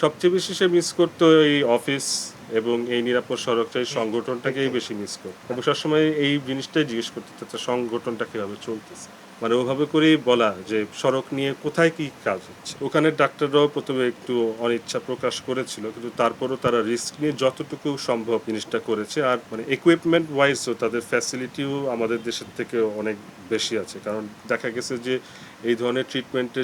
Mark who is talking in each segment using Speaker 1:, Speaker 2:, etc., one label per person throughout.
Speaker 1: সবচেয়ে বেশি সে মিস করতো এই অফিস এবং এই নিরাপদ সড়কটা এই সংগঠনটাকেই বেশি মিস করতো এবং সবসময় এই জিনিসটাই জিজ্ঞেস করতে চাচ্ছে সংগঠনটা কিভাবে চলতেছে। মানে ওভাবে করেই বলা যে সড়ক নিয়ে কোথায় কি কাজ হচ্ছে। ওখানে ডাক্তাররাও প্রথমে একটু অনিচ্ছা প্রকাশ করেছিল, কিন্তু তারপরও তারা রিস্ক নিয়ে যতটুকু সম্ভব জিনিসটা করেছে। আর মানে ইকুইপমেন্ট ওয়াইজও তাদের ফ্যাসিলিটিও আমাদের দেশের থেকে অনেক বেশি আছে, কারণ দেখা গেছে যে এই ধরনের ট্রিটমেন্টে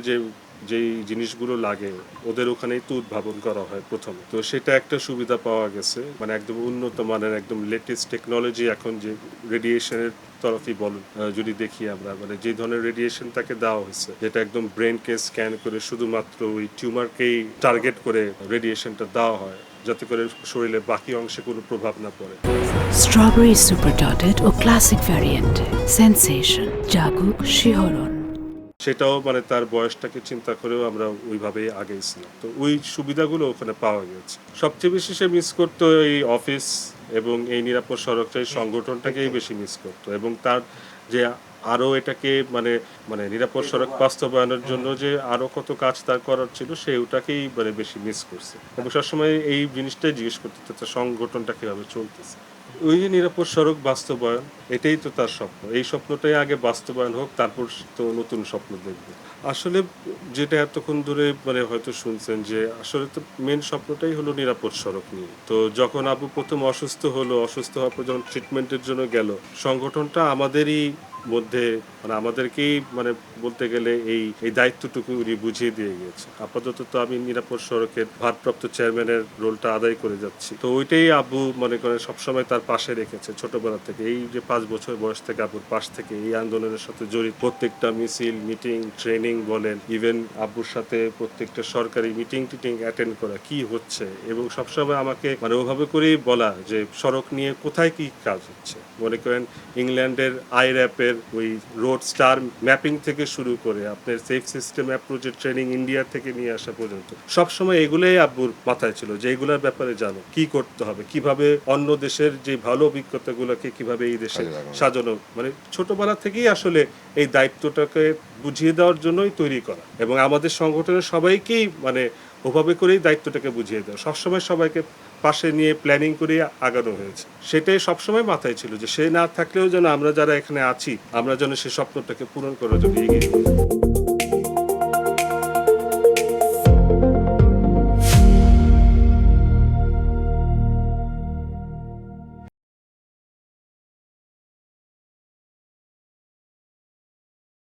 Speaker 1: যেই জিনিসগুলো লাগে ওদের ওখানেই তো উদ্ভাবন করা হয় প্রথমে, তো সেটা একটা সুবিধা পাওয়া গেছে। মানে একদম উন্নত মানের একদম লেটেস্ট টেকনোলজি এখন যে রেডিয়েশনের তরফই বলুন, যদি দেখি আমরা মানে যে ধরনের রেডিয়েশন তাকে দেওয়া হয়েছে, যেটা একদম ব্রেনকে স্ক্যান করে শুধুমাত্র ওই টিউমারকেই টার্গেট করে রেডিয়েশনটা দেওয়া হয়, যাতে করে শরীরে বাকি অংশে কোনো প্রভাব না পড়ে।
Speaker 2: স্ট্রবেরি সুপার ডটেড ও ক্লাসিক ভ্যারিয়েন্টে সেন্সেশন জাগুক শিহরণ।
Speaker 1: সেটাও মানে তার বয়সটাকে চিন্তা করেও আমরা ওইভাবেই আগেছিলাম, তো ওই সুবিধাগুলো ওখানে পাওয়া গেছে। সবচেয়ে বেশি সে মিস করতো এই অফিস এবং এই নিরাপদ সড়কটা এই সংগঠনটাকেই বেশি মিস করতো এবং তার যে আরও এটাকে মানে মানে নিরাপদ সড়ক বাস্তবায়নের জন্য যে আরও কত কাজ তার করার ছিল ওটাকেই মানে বেশি মিস করছে এবং সবসময় এই জিনিসটাই জিজ্ঞেস করতে চাচ্ছে সংগঠনটা কীভাবে চলতেছে। ওই যে নিরাপদ সড়ক বাস্তবায়ন, এটাই তো তার স্বপ্ন। এই স্বপ্নটাই আগে বাস্তবায়ন হোক, তারপর তো নতুন স্বপ্ন দেখবে। আসলে যেটা এতক্ষণ ধরে মানে হয়তো শুনছেন যে আসলে তো মেন স্বপ্নটাই হলো নিরাপদ সড়ক নিয়ে। তো যখন আবু প্রথম অসুস্থ হলো, অসুস্থ হওয়ার পর যখন ট্রিটমেন্টের জন্য গেল, সংগঠনটা আমাদেরই মধ্যে মানে আমাদেরকেই মানে বলতে গেলে এই দায়িত্বটুকু উনি বুঝিয়ে দিয়ে গিয়েছে। আপাতত তো আমি নিরাপদ সড়কের ভারপ্রাপ্ত চেয়ারম্যানের রোলটা আদায় করে যাচ্ছি, তো ওইটাই আব্বু মনে করেন সবসময় তার পাশে রেখেছে ছোটবেলা থেকে। এই যে 5 বছর বয়স থেকে আব্বুর পাশ থেকে এই আন্দোলনের সাথে জড়িত, প্রত্যেকটা মিছিল, মিটিং, ট্রেনিং বলেন, ইভেন আব্বুর সাথে প্রত্যেকটা সরকারি মিটিং টিটিং অ্যাটেন্ড করা কি হচ্ছে, এবং সবসময় আমাকে মানে ওভাবে করেই বলা যে সড়ক নিয়ে কোথায় কি কাজ হচ্ছে। মনে করেন ইংল্যান্ডের আইর্যাপের ওই রোড স্টার ম্যাপিং থেকে শুরু করে আপনার সেফ সিস্টেম অ্যাপ্রোচের ট্রেনিং ইন্ডিয়া থেকে নিয়ে আসা পর্যন্ত সবসময় এগুলোই আব্বুর মাথায় ছিল, যে এগুলোর ব্যাপারে জানো কি করতে হবে, কিভাবে অন্য দেশের যে ভালো অভিজ্ঞতাগুলোকে কিভাবে এই দেশে সাজানো। মানে ছোটবেলা থেকেই আসলে এই দায়িত্বটাকে বুঝিয়ে দেওয়ার জন্যই তৈরি করা এবং আমাদের সংগঠনের সবাইকেই মানে ওভাবে করেই দায়িত্বটাকে বুঝিয়ে দেওয়া, সবসময় সবাইকে পাশে নিয়ে প্ল্যানিং করে আগানো হয়েছে। সেটাই সবসময় মাথায় ছিল যে সে না থাকলেও যেন আমরা যারা এখানে আছি আমরা যেন সে স্বপ্নটাকে পূরণ করার জন্য এগিয়ে নিই।